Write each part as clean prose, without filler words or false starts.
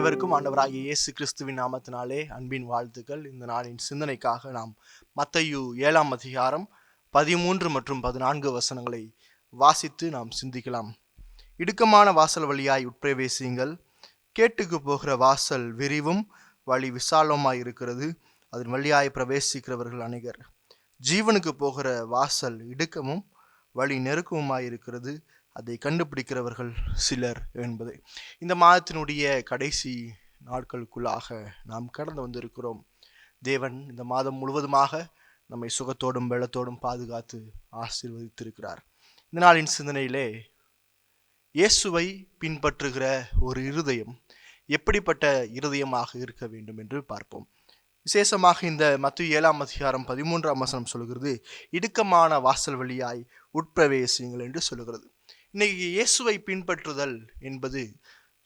அனைவருக்கும் ஆண்டவராகிய இயேசு கிறிஸ்துவின் நாமத்தினாலே அன்பின் வாழ்த்துக்கள். இந்த நாளின் சிந்தனைக்காக நாம் மத்தேயு 7ஆம் அதிகாரம் 13 மற்றும் 14 வசனங்களை வாசித்து நாம் சிந்திக்கலாம். இடுக்கமான வாசல் வழியாய் உட்பிரவேசியுங்கள், கேட்டுக்கு போகிற வாசல் விரிவும் வழி விசாலமாய் இருக்கிறது, அதன் வழியாய் பிரவேசிக்கிறவர்கள் அநேகர். ஜீவனுக்கு போகிற வாசல் இடுக்கமும் வழி நெருக்கமுமாய் இருக்கிறது, அதை கண்டுபிடிக்கிறவர்கள் சிலர் என்பது இந்த மாதத்தினுடைய கடைசி நாட்களுக்குள்ளாக நாம் கடந்து வந்திருக்கிறோம். தேவன் இந்த மாதம் முழுவதுமாக நம்மை சுகத்தோடும் வெள்ளத்தோடும் பாதுகாத்து ஆசீர்வதித்திருக்கிறார். இந்த நாளின் சிந்தனையிலே இயேசுவை பின்பற்றுகிற ஒரு இருதயம் எப்படிப்பட்ட இருதயமாக இருக்க வேண்டும் என்று பார்ப்போம். விசேஷமாக இந்த மத்தேயு 7ஆம் அதிகாரம் 13ஆம் வசனம் சொல்கிறது, இடுக்கமான வாசல் வழியாய் உட்பிரவேசியுங்கள் என்று சொல்கிறது. இன்னைக்கு இயேசுவை பின்பற்றுதல் என்பது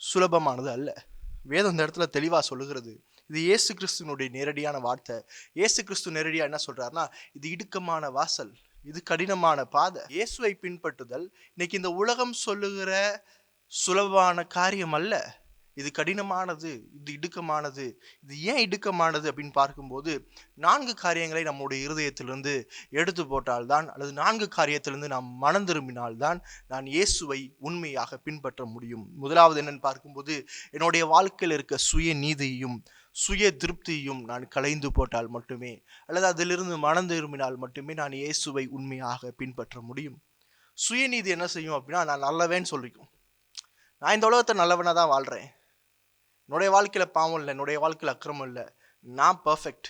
சுலபமானது அல்ல. வேதம் இந்த இடத்துல தெளிவாக சொல்லுகிறது. இது இயேசு கிறிஸ்துவனுடைய நேரடியான வார்த்தை. இயேசு கிறிஸ்து நேரடியா என்ன சொல்றாருன்னா, இது இடுக்கமான வாசல், இது கடினமான பாதை. இயேசுவை பின்பற்றுதல் இன்னைக்கு இந்த உலகம் சொல்லுகிற சுலபமான காரியம் அல்ல. இது கடினமானது, இது இடுக்கமானது. இது ஏன் இடுக்கமானது அப்படின்னு பார்க்கும்போது 4 காரியங்களை நம்முடைய இருதயத்திலிருந்து எடுத்து போட்டால்தான், அல்லது 4 காரியத்திலிருந்து நாம் மனம் திரும்பினால்தான் நான் இயேசுவை உண்மையாக பின்பற்ற முடியும். முதலாவது என்னன்னு பார்க்கும்போது, என்னுடைய வாழ்க்கையில் இருக்க சுய நீதியையும் சுய திருப்தியையும் நான் களைந்து போட்டால் மட்டுமே, அல்லது அதிலிருந்து மனம் திரும்பினால் மட்டுமே நான் இயேசுவை உண்மையாக பின்பற்ற முடியும். சுயநீதி என்ன செய்யும் அப்படின்னா, நான் நல்லவேன்னு சொல்லிக்கும். நான் இந்த உலகத்தை நல்லவனாக தான் வாழ்கிறேன், என்னுடைய வாழ்க்கையில் பாவம் இல்லை, என்னுடைய வாழ்க்கையில் அக்கிரமம் இல்லை, நான் பர்ஃபெக்ட்.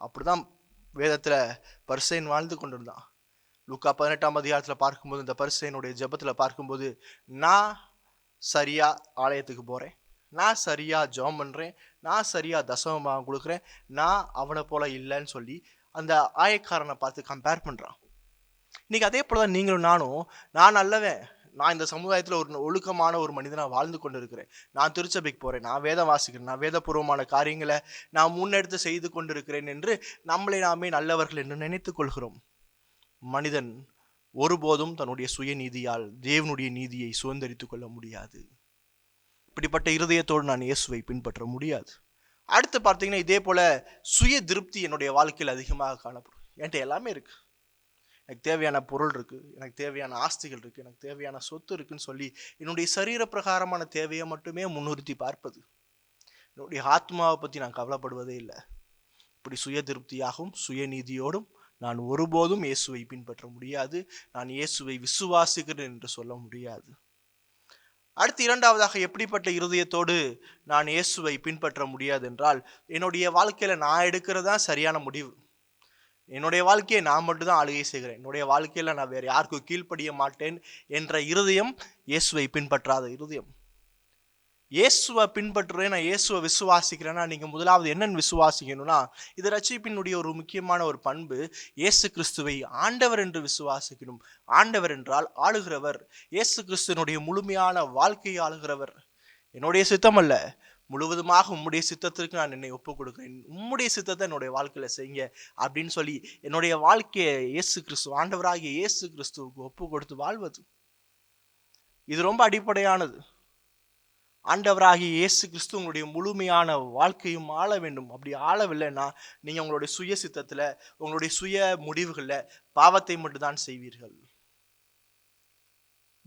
அப்படிதான் வேதத்தில் பரிசேயன் வாழ்ந்து கொண்டிருந்தான். லூக்கா 18ஆம் அதிகாரத்தில் பார்க்கும்போது, இந்த பரிசேயனுடைய ஜெபத்தில் பார்க்கும்போது, நான் சரியா ஆலயத்துக்கு போகிறேன், நான் சரியா ஜெபம் பண்ணுறேன், நான் சரியா தசமமாக கொடுக்குறேன், நான் அவனை போல இல்லைன்னு சொல்லி அந்த ஆயக்காரனை பார்த்து கம்பேர் பண்ணுறான். இன்னைக்கு அதே போல தான் நீங்களும் நானும், நான் நல்லவன், நான் இந்த சமுதாயத்தில் ஒரு ஒழுக்கமான ஒரு மனிதனாக வாழ்ந்து கொண்டு இருக்கிறேன், நான் திருச்சபைக்கு போகிறேன், நான் வேதம் வாசிக்கிறேன், நான் வேதபூர்வமான காரியங்களை நான் முன்னெடுத்து செய்து கொண்டிருக்கிறேன் என்று நம்மளை நாமே நல்லவர்கள் என்று நினைத்துக் கொள்கிறோம். மனிதன் ஒருபோதும் தன்னுடைய சுயநீதியால் தேவனுடைய நீதியை சுதந்திரித்துக் கொள்ள முடியாது. இப்படிப்பட்ட இருதயத்தோடு நான் இயேசுவை பின்பற்ற முடியாது. அடுத்து பார்த்தீங்கன்னா, இதே போல சுய திருப்தி என்னுடைய வாழ்க்கையில் அதிகமாக காணப்படும். என்கிட்ட எல்லாமே இருக்கு, எனக்கு தேவையான பொருள் இருக்குது, எனக்கு தேவையான ஆஸ்திகள் இருக்குது, எனக்கு தேவையான சொத்து இருக்குன்னு சொல்லி என்னுடைய சரீர பிரகாரமான தேவையை மட்டுமே முன்னிறுத்தி பார்ப்பது. என்னுடைய ஆத்மாவை பற்றி நான் கவலைப்படுவதே இல்லை. இப்படி சுய திருப்தியாகவும் சுயநீதியோடும் நான் ஒருபோதும் இயேசுவை பின்பற்ற முடியாது. நான் இயேசுவை விசுவாசிக்கிறேன் என்று சொல்ல முடியாது. அடுத்து இரண்டாவதாக, எப்படிப்பட்ட இருதயத்தோடு நான் இயேசுவை பின்பற்ற முடியாது என்றால், என்னுடைய வாழ்க்கையில் நான் எடுக்கிறது தான் சரியான முடிவு, என்னுடைய வாழ்க்கையை நான் மட்டும்தான் ஆளுகை செய்கிறேன், என்னுடைய வாழ்க்கையில் நான் வேறு யாருக்கும் கீழ்ப்படிய மாட்டேன் என்ற இருதயம் இயேசுவை பின்பற்றாத இருதயம். இயேசுவை பின்பற்றுறேன், நான் இயேசுவை விசுவாசிக்கிறேன்னா, நீங்கள் முதலாவது என்னன்னு விசுவாசிக்கணும்னா, இது ரட்சிப்பினுடைய ஒரு முக்கியமான ஒரு பண்பு, இயேசு கிறிஸ்துவை ஆண்டவர் என்று விசுவாசிக்கணும். ஆண்டவர் என்றால் ஆளுகிறவர், இயேசு கிறிஸ்துவனுடைய முழுமையான வாழ்க்கையை ஆளுகிறவர். என்னுடைய சித்தம் அல்ல, முழுவதுமாக உம்முடைய சித்தத்திற்கு நான் என்னை ஒப்புக் கொடுக்கிறேன், உம்முடைய சித்தத்தை என்னுடைய வாழ்க்கையில செய்யுங்க அப்படின்னு சொல்லி என்னுடைய வாழ்க்கையை இயேசு கிறிஸ்து, ஆண்டவராகிய இயேசு கிறிஸ்துவுக்கு ஒப்பு கொடுத்து வாழ்வது, இது ரொம்ப அடிப்படையானது. ஆண்டவராகிய இயேசு கிறிஸ்து உங்களுடைய முழுமையான வாழ்க்கையும் ஆள வேண்டும். அப்படி ஆளவில்லைன்னா நீங்க உங்களுடைய சுய சித்தத்துல, உங்களுடைய சுய முடிவுகள்ல பாவத்தை மட்டும்தான் செய்வீர்கள்.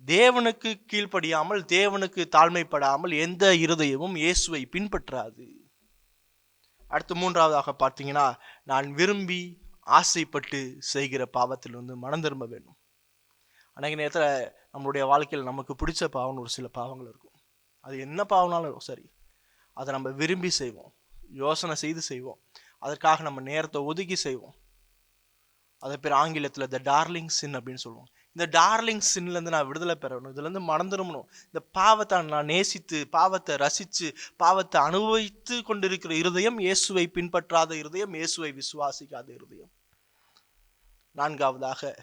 தேவனுக்கு கீழ்ப்படியாமல், தேவனுக்கு தாழ்மைப்படாமல் எந்த இருதயமும் இயேசுவை பின்பற்றாது. அடுத்து மூன்றாவதாக பார்த்தீங்கன்னா, நான் விரும்பி ஆசைப்பட்டு செய்கிற பாவத்திலிருந்து மனம் திரும்ப வேண்டும். அன்றைக்கு நேரத்தில் நம்மளுடைய வாழ்க்கையில் நமக்கு பிடிச்ச பாவம்னு ஒரு சில பாவங்கள் இருக்கும். அது என்ன பாவம்னாலும் சரி, அதை நம்ம விரும்பி செய்வோம், யோசனை செய்து செய்வோம், அதற்காக நம்ம நேரத்தை ஒதுக்கி செய்வோம். அதை பேர் ஆங்கிலத்தில் த டார்லிங் சின் அப்படின்னு சொல்லுவோம். இந்த டார்லிங் சின்லேருந்து நான் விடுதலை பெறணும், இதுலேருந்து மனம் திரும்பணும். இந்த பாவத்தை நான் நேசித்து, பாவத்தை ரசித்து, பாவத்தை அனுபவித்து கொண்டிருக்கிற இருதயம் இயேசுவை பின்பற்றாத இருதயம், இயேசுவை விசுவாசிக்காத இருதயம். நான்காவதாக,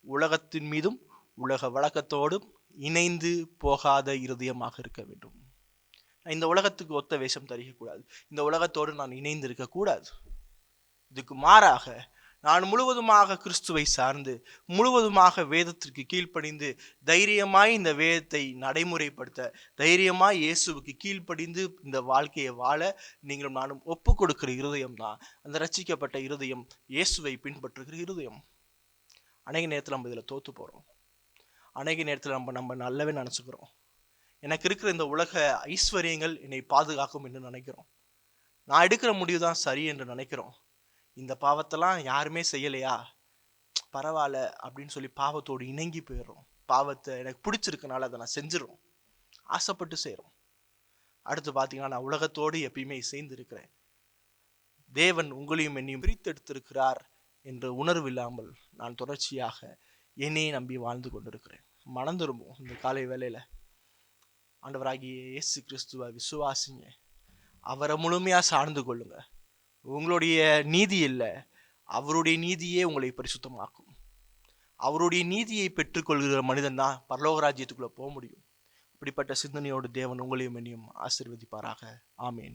உலகத்தின் மீதும் உலக வழக்கத்தோடும் இணைந்து போகாத இருதயமாக இருக்க வேண்டும். இந்த உலகத்துக்கு ஒத்த வேஷம் தரிக்கக்கூடாது, இந்த உலகத்தோடு நான் இணைந்து இருக்கக்கூடாது. இதுக்கு மாறாக நான் முழுவதுமாக கிறிஸ்துவை சார்ந்து முழுவதுமாக வேதத்திற்கு கீழ்ப்படிந்து தைரியமாய் இந்த வேதத்தை நடைமுறைப்படுத்த தைரியமாய் இயேசுவுக்கு கீழ்ப்படிந்து இந்த வாழ்க்கையை வாழ நீங்களும் நானும் ஒப்பு கொடுக்கிற இருதயம் தான் அந்த ரட்சிக்கப்பட்ட இருதயம், இயேசுவை பின்பற்றுகிற இருதயம். அநேக நேரத்தில் நம்ம இதில் தோத்து போகிறோம். அநேக நேரத்தில் நம்ம நல்லவே நினச்சிக்கிறோம். எனக்கு இருக்கிற இந்த உலக ஐஸ்வர்யங்கள் என்னை பாதுகாக்கும் என்று நினைக்கிறோம். நான் எடுக்கிற முடிவு தான் சரி என்று நினைக்கிறோம். இந்த பாவத்தெல்லாம் யாருமே செய்யலையா, பரவாயில்ல அப்படின்னு சொல்லி பாவத்தோடு இணங்கி போயிடுறோம். பாவத்தை எனக்கு பிடிச்சிருக்கனால அதை நான் செஞ்சிடறோம், ஆசைப்பட்டு செய்கிறோம். அடுத்து பார்த்தீங்கன்னா, நான் உலகத்தோடு எப்பயுமே சேர்ந்து இருக்கிறேன். தேவன் உங்களையும் என்னையும் பிரித்தெடுத்திருக்கிறார் என்ற உணர்வு இல்லாமல் நான் தொடர்ச்சியாக என்னையே நம்பி வாழ்ந்து கொண்டிருக்கிறேன். மனம் திரும்பும். இந்த காலை வேளையில ஆண்டவராகிய இயேசு கிறிஸ்துவை விசுவாசிங்க, அவரை முழுமையா சார்ந்து கொள்ளுங்க. உங்களுடைய நீதி இல்லை, அவருடைய நீதியே உங்களை பரிசுத்தமாக்கும். அவருடைய நீதியை பெற்றுக்கொள்கிற மனிதன் தான் பரலோக ராஜ்யத்துக்குள்ள போக முடியும். இப்படிப்பட்ட சிந்தனையோடு தேவன் உங்களையும் என்னையும் ஆசீர்வதிப்பாராக. ஆமேன்.